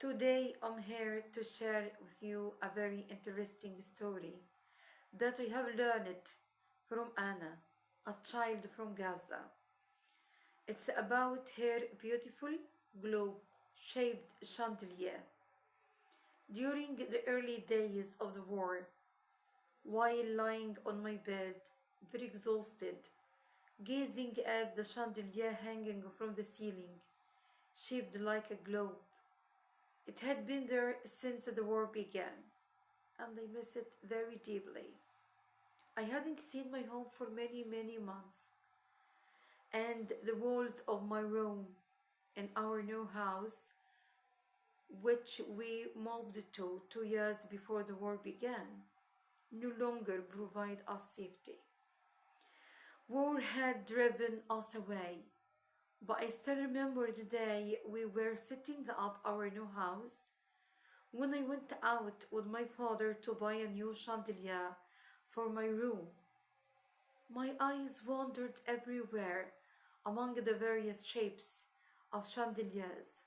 Today I'm here to share with you a very interesting story that I have learned from Ana, a child from Gaza. It's about her beautiful globe-shaped chandelier. During the early days of the war, while lying on my bed, very exhausted, gazing at the chandelier hanging from the ceiling, shaped like a globe, it had been there since the war began, and I miss it very deeply. I hadn't seen my home for many, many months, and the walls of my room in our new house, which we moved to 2 years before the war began, no longer provide us safety. War had driven us away, but I still remember the day we were setting up our new house when I went out with my father to buy a new chandelier for my room. My eyes wandered everywhere among the various shapes of chandeliers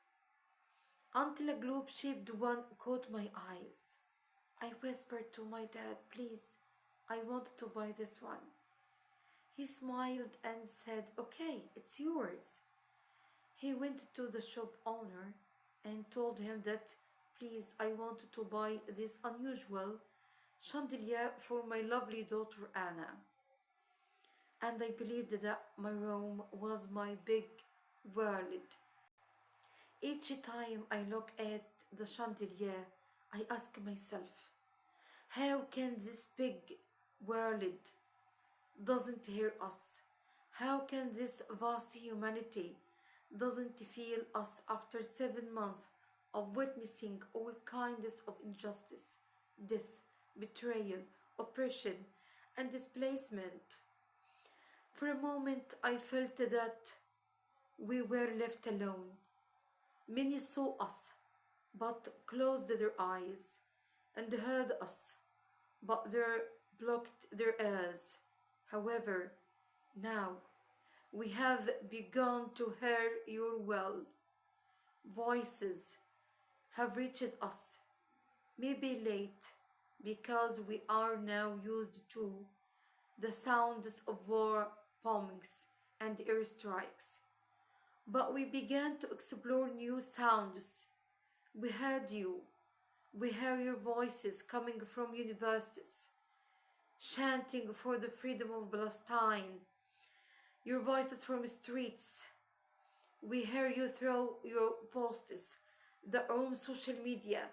until a globe shaped one caught my eyes. I whispered to my dad, "Please, I want to buy this one." He smiled and said, "Okay, it's yours." He went to the shop owner and told him that, "Please, I want to buy this unusual chandelier for my lovely daughter Anna." And I believed that my room was my big world. Each time I look at the chandelier, I ask myself, how can this big world doesn't hear us? How can this vast humanity doesn't feel us after 7 months of witnessing all kinds of injustice, death, betrayal, oppression, and displacement? For a moment, I felt that we were left alone. Many saw us, but closed their eyes, and heard us, but they blocked their ears. However, now we have begun to hear your will. Voices have reached us, maybe late, because we are now used to the sounds of war bombings and airstrikes. But we began to explore new sounds. We heard you. We heard your voices coming from universities, chanting for the freedom of Palestine. Your voices from streets. We hear you through your posts, the own social media.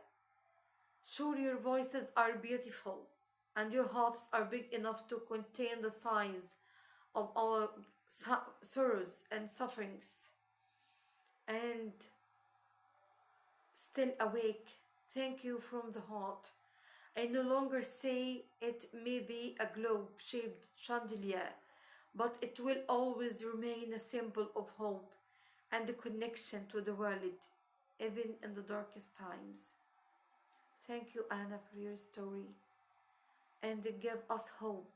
Sure, your voices are beautiful, and your hearts are big enough to contain the size of our sorrows and sufferings. And still awake, thank you from the heart. I no longer say it may be a globe-shaped chandelier, but it will always remain a symbol of hope and a connection to the world, even in the darkest times. Thank you, Anna, for your story, and give us hope